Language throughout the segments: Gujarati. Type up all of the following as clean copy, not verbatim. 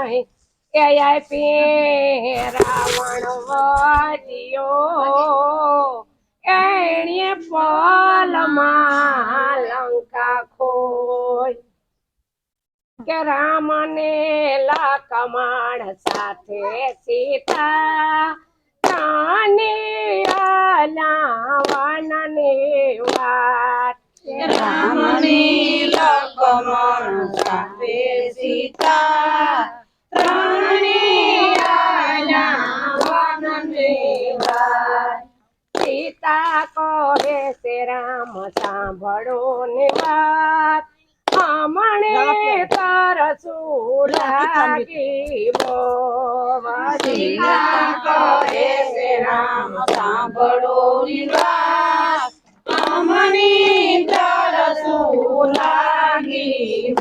નહીં એ આપી રાવણ વધ્યો એણે પલમાં લંકા ખોઈ કે રામને લક્ષ્મણ સાથે સીતા વનની વાત રામને લક્ષ્મણ સાથે સીતા વનની વાત સીતા કહે છે રામ સાંભળો ની વાત હમણે તરસું લાગી સીતા કહે છે રામ સાંભળો ની વાત અમને તરસું લાગી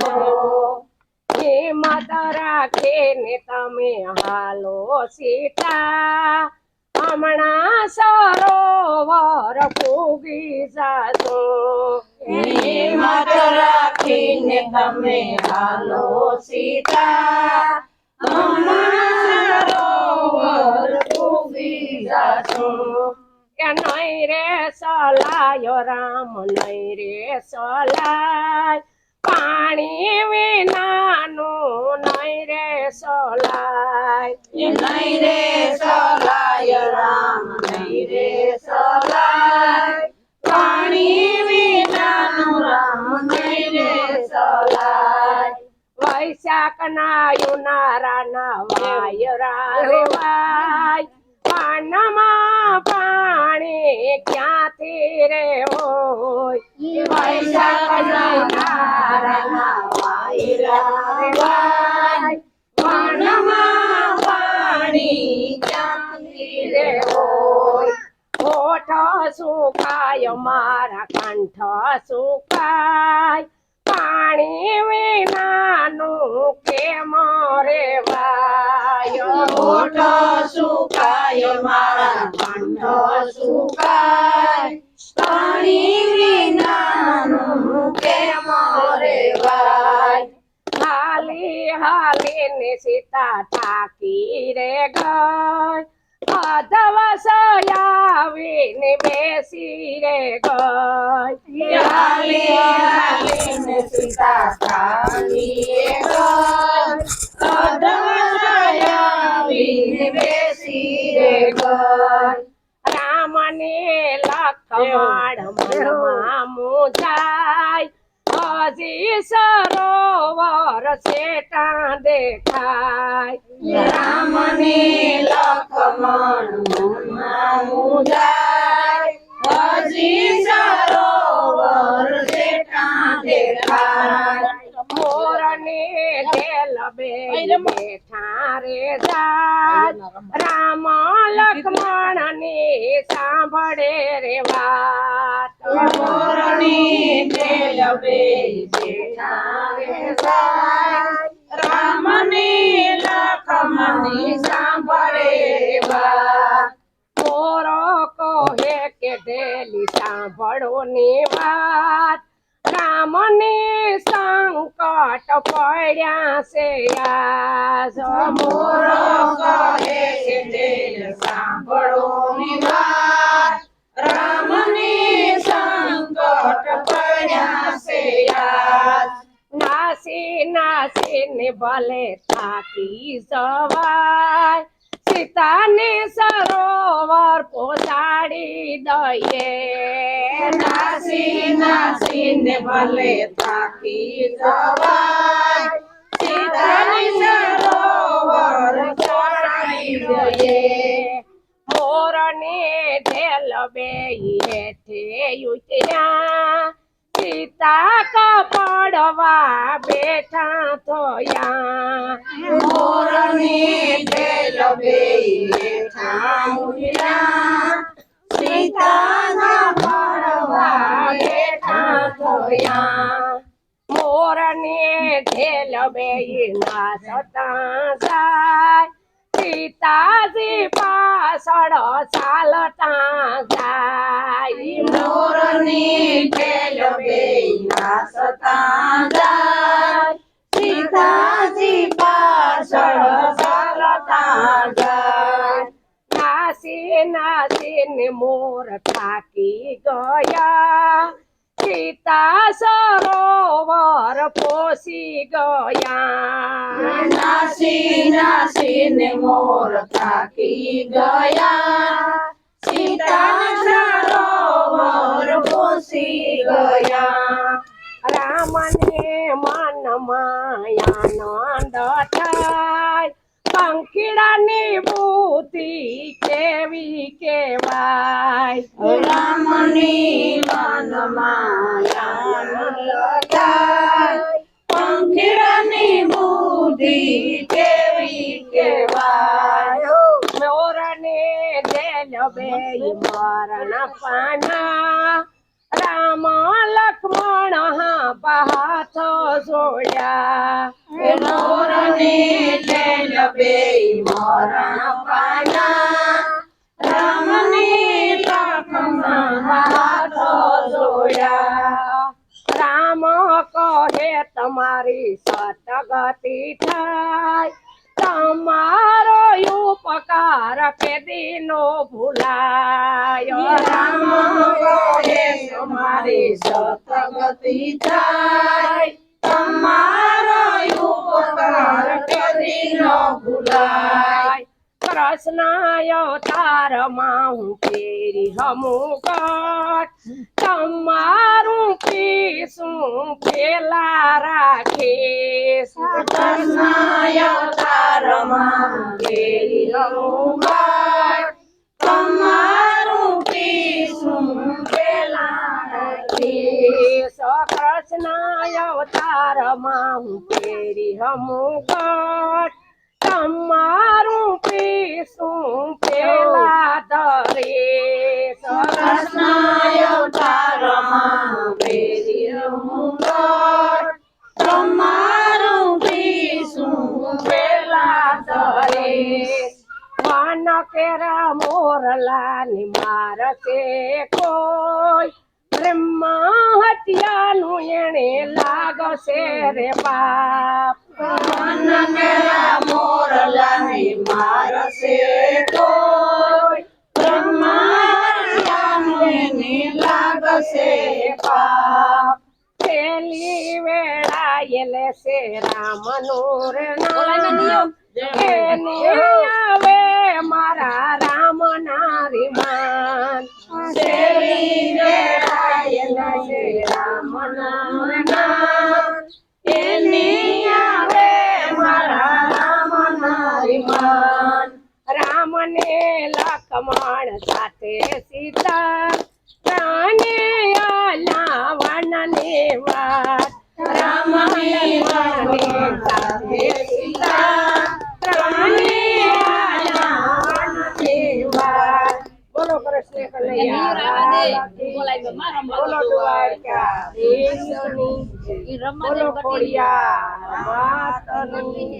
હિંમત રાખીને તમે હાલો સીતા હમણાં સરોવર પૂગી જશો હિંમત રાખીને તમે હાલો સીતા હમણાં સરોવર પૂગી જશો કે નહીં રે સલાયો રામ નહીં રે સલાય પાણી વિનાનું નહીં રે સલાય નહીં રે સલાય રામ નહીં રે સલાય પાણી વિનાનું રામ નહીં રે સલાય વૈશાખ ના યુનારાના વાયરા રે વાય પાનમાં પાણી ક્યાંથી રે હોય વૈશાખના નારાના વાયરા રે વાય પાનમાં પાણી ક્યાંથી રે હોય હોઠ સુકાય મારા કંઠ સુકાય પાણી વિનાનું કેમ રેવાય હોઠ સુકાય મારા કંઠ સુકાય પાણી વિનાનું કેમ રેવાય હાલી હાલીને સીતા ટાકી રે ગઈ અધવસ આવીને બેસી રે ગઈ હાલી હાલીને સીતા ટાકી આવીને બેસી રે ગઈ રામને લક્ષ્મણ મનમાં મૂંઝાય હજી સરોવર છેટા દેખાય રામને લક્ષ્મણ મનમાં મૂંઝાય હજી સરોવર છેટા દેખાય મોરને ઢેલ બેઠા રે જાય રામ લક્ષ્મણ ની સાંભળે રે વાત મોરની ઢેલ બેઠા રે જાય રામની લક્ષ્મણની સાંભળે વાત મોરો કહે કે ઢેલી સાંભળો ની વાત રામને સંકટ પડ્યા છે આજ મોરો કહે કે ઢેલ સાંભળો ની વાત રામની સંકટ પડ્યા છે આજ નાસી નાસીને ભલે થાકી જવાય સીતાને સરોવર પહોંચાડી દઈએ નાસી નાસીને ભલે થાકી જવાય સીતાની સરોવર પહોંચાડી દઈએ મોરને ઢેલ બેઈ હેઠે ઉતર્યા સીતા કપડવા બેઠા થોયા મોરની ઢેલ બેઠા ઉડ્યા સીતાના પડવા બેઠા થોયા મોરને ઢેલ બેઈ નાચતા જાય સીતાજી પાછળ ચાલતા જાય મોરની ઢેલ બેઠા સતા જાય સીતાજી પાછળ રમવા જાય. નાસી નાસીને મોર થાકી ગયા, સીતા સરોવર પોસી ગયા. નાસી નાસીને મોર થાકી ગયા, સીતા સરોવર પોસી ગયા. રામને મનમાં આનંદ થાય, પંખીડાની બુદ્ધિ કેવી કેવાય. રામની મનમાં આનંદ થાય, પંખીડાની બુદ્ધિ કેવી કહેવાય. મોરને જેલ બે મરણ પાના, રામ લક્ષ્મણ હાથ જોડ્યા. મોરની જેલ બેય મરણ પામ્યા, રામની લક્ષ્મણ હાથ જોડ્યા. રામ કહે તમારી સતગતિ થાય, તમારો ઉપકાર કેદી નો ભૂલાય. રામ કહે તમારી સતગતિ થાય, તમારો ઉપકાર કદી ન ભૂલાય. કૃષ્ણ અવતારમાં હું ફેરી હમુકટ, તમારું પીશું પેલા રાખીશ. કૃષ્ણ અવતારમાં ઘેરી રમું, તમારું પીશું પેલા રાખીશ. કૃષ્ણ અવતારમાં હું ફેરી હમુકટ, તમારું પીશું પેલા ધરીશ. કૃષ્ણ અવતારમાં ઘેરી રમું, તમારું પીશું પેલા ધરીશ. વન કેરા મોરલા ની મારશે કોઈ, પ્રેમમાં હત્યાનું એને લાગશે રે પાપ. મોરલાની મારશે કોઈ, બ્રહ્માની લાગશે પાપ. પેલી વેળાએ લેશે રામનું રે નામ, એની આવે મારા રામ નારી માન. શેરી વેળાએ લેશે રામનું નામ, એની આવે મારા રામ નારી માન. રામને લક્ષ્મણ સાથે સીતા, પ્રાણે આલા વનની વાત. રામની સાથે સીતા, પ્રાણે આલા વનની વાત. બોલો કૃષ્ણ કનૈયા, બોલો દ્વારકાધીશની, બોલો ખોડિયાર માતની.